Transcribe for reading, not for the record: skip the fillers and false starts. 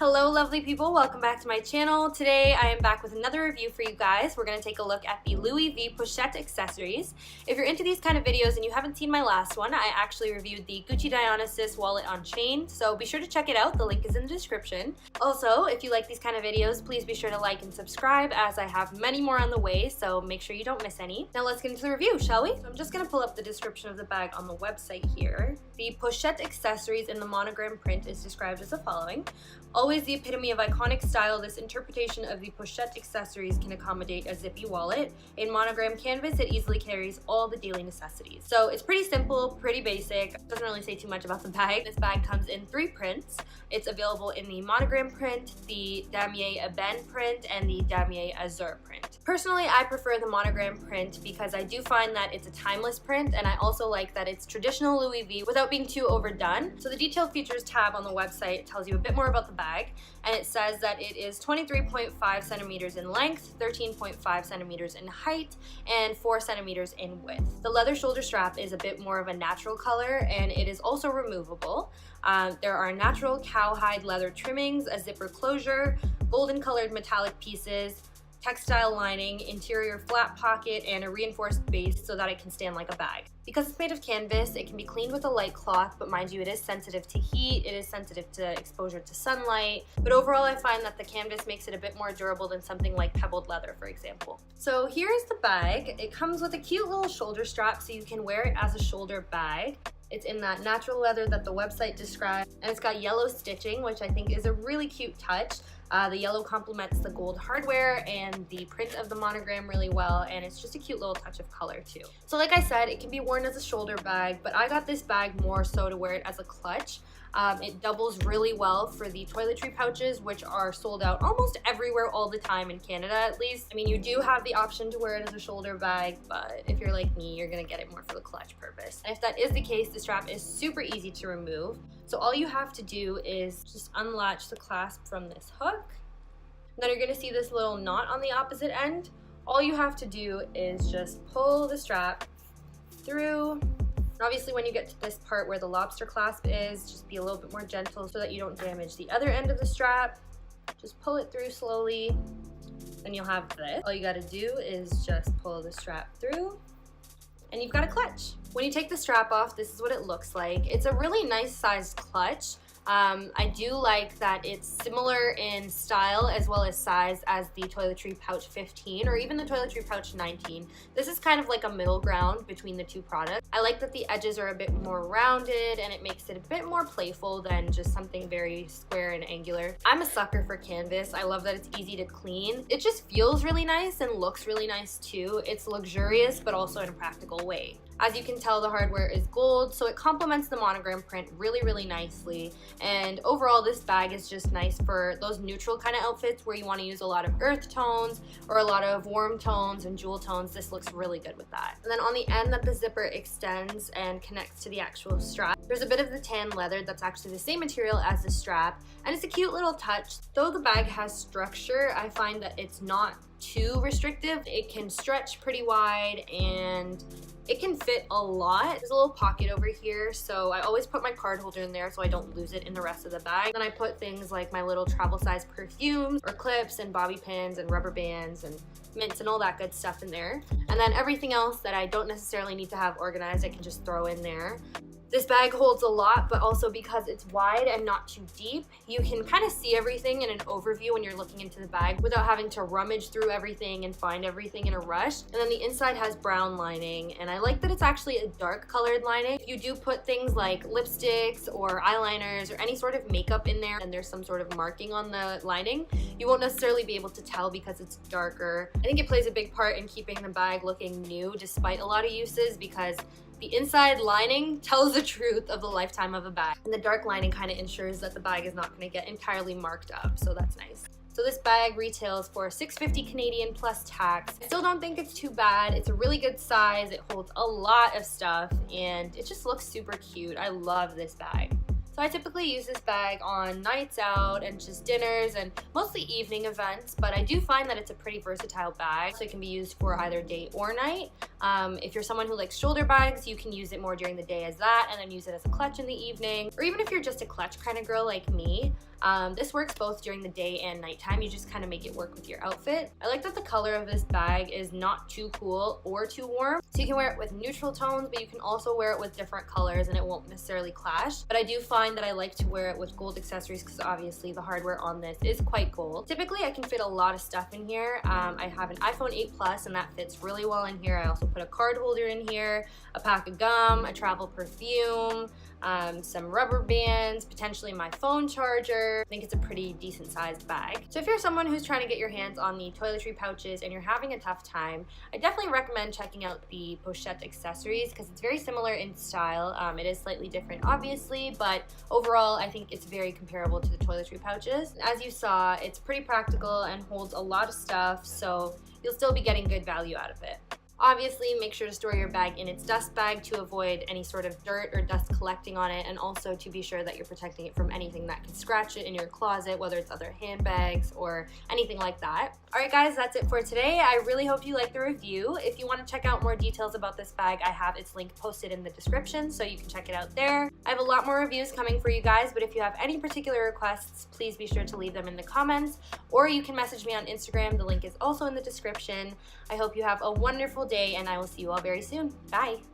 Hello lovely people, welcome back to my channel. Today I am back with another review for you guys. We're going to take a look at the Louis V Pochette Accessories. If you're into these kind of videos and you haven't seen my last one, I actually reviewed the Gucci Dionysus wallet on chain, so be sure to check it out. The link is in the description. Also, if you like these kind of videos, please be sure to like and subscribe as I have many more on the way, so make sure you don't miss any. Now let's get into the review, shall we? So I'm just going to pull up the description of the bag on the website here. The Pochette Accessories in the monogram print is described as the following. Always the epitome of iconic style, this interpretation of the Pochette Accessories can accommodate a zippy wallet. In monogram canvas, it easily carries all the daily necessities. So it's pretty simple, pretty basic. Doesn't really say too much about the bag. This bag comes in 3 prints. It's available in the monogram print, the Damier Ebene print, and the Damier Azur print. Personally, I prefer the monogram print because I do find that it's a timeless print, and I also like that it's traditional Louis V without being too overdone. So the detailed features tab on the website tells you a bit more about the bag, and it says that it is 23.5 centimeters in length, 13.5 centimeters in height, and 4 centimeters in width. The leather shoulder strap is a bit more of a natural color, and it is also removable. There are natural cowhide leather trimmings, a zipper closure, golden colored metallic pieces, textile lining, interior flat pocket, and a reinforced base so that it can stand like a bag. Because it's made of canvas, it can be cleaned with a light cloth, but mind you, it is sensitive to heat, it is sensitive to exposure to sunlight, but overall I find that the canvas makes it a bit more durable than something like pebbled leather, for example. So here's the bag. It comes with a cute little shoulder strap so you can wear it as a shoulder bag. It's in that natural leather that the website describes, and it's got yellow stitching, which I think is a really cute touch. The yellow complements the gold hardware and the print of the monogram really well, and it's just a cute little touch of color too. So like I said, it can be worn as a shoulder bag, but I got this bag more so to wear it as a clutch. It doubles really well for the toiletry pouches, which are sold out almost everywhere all the time in Canada, at least. I mean, you do have the option to wear it as a shoulder bag, but if you're like me, you're gonna get it more for the clutch purpose. And if that is the case, the strap is super easy to remove. So all you have to do is just unlatch the clasp from this hook. Then you're gonna see this little knot on the opposite end. All you have to do is just pull the strap through. Obviously, when you get to this part where the lobster clasp is, just be a little bit more gentle so that you don't damage the other end of the strap. Just pull it through slowly, and you'll have this. All you gotta do is just pull the strap through, and you've got a clutch. When you take the strap off, this is what it looks like. It's a really nice sized clutch. I do like that it's similar in style as well as size as the toiletry pouch 15 or even the toiletry pouch 19. This is kind of like a middle ground between the two products. I like that the edges are a bit more rounded, and it makes it a bit more playful than just something very square and angular. I'm a sucker for canvas. I love that it's easy to clean. It just feels really nice and looks really nice too. It's luxurious but also in a practical way. As you can tell, the hardware is gold, so it complements the monogram print really nicely. And overall, this bag is just nice for those neutral kind of outfits where you want to use a lot of earth tones or a lot of warm tones and jewel tones. This looks really good with that. And then on the end that the zipper extends and connects to the actual strap, there's a bit of the tan leather that's actually the same material as the strap, and it's a cute little touch. Though the bag has structure, I find that it's not too restrictive. It can stretch pretty wide and it can fit a lot. There's a little pocket over here, so I always put my card holder in there so I don't lose it in the rest of the bag. Then I put things like my little travel size perfumes or clips and bobby pins and rubber bands and mints and all that good stuff in there. And then everything else that I don't necessarily need to have organized, I can just throw in there. This bag holds a lot, but also because it's wide and not too deep, you can kind of see everything in an overview when you're looking into the bag without having to rummage through everything and find everything in a rush. And then the inside has brown lining, and I like that it's actually a dark colored lining. If you do put things like lipsticks or eyeliners or any sort of makeup in there and there's some sort of marking on the lining, you won't necessarily be able to tell because it's darker. I think it plays a big part in keeping the bag looking new despite a lot of uses, because the inside lining tells the truth of the lifetime of a bag, and the dark lining kind of ensures that the bag is not going to get entirely marked up, so that's nice. So this bag retails for $6.50 Canadian plus tax. I still don't think it's too bad. It's a really good size, it holds a lot of stuff, and it just looks super cute. I love this bag. So I typically use this bag on nights out and just dinners and mostly evening events, but I do find that it's a pretty versatile bag, so it can be used for either day or night. If you're someone who likes shoulder bags, you can use it more during the day as that and then use it as a clutch in the evening. Or even if you're just a clutch kind of girl like me, This works both during the day and nighttime. You just kind of make it work with your outfit. I like that the color of this bag is not too cool or too warm. So you can wear it with neutral tones, but you can also wear it with different colors and it won't necessarily clash. But I do find that I like to wear it with gold accessories because obviously the hardware on this is quite gold. Typically I can fit a lot of stuff in here. I have an iPhone 8 Plus and that fits really well in here. I also put a card holder in here, a pack of gum, a travel perfume, some rubber bands, potentially my phone charger. I think it's a pretty decent sized bag. So if you're someone who's trying to get your hands on the toiletry pouches and you're having a tough time, I definitely recommend checking out the Pochette Accessories because it's very similar in style. It is slightly different obviously, but overall I think it's very comparable to the toiletry pouches. As you saw, it's pretty practical and holds a lot of stuff, so you'll still be getting good value out of it. Obviously, make sure to store your bag in its dust bag to avoid any sort of dirt or dust collecting on it, and also to be sure that you're protecting it from anything that could scratch it in your closet, whether it's other handbags or anything like that. Alright guys, that's it for today. I really hope you liked the review. If you want to check out more details about this bag, I have its link posted in the description, so you can check it out there. I have a lot more reviews coming for you guys, but if you have any particular requests, please be sure to leave them in the comments, or you can message me on Instagram. The link is also in the description. I hope you have a wonderful day, and I will see you all very soon. Bye!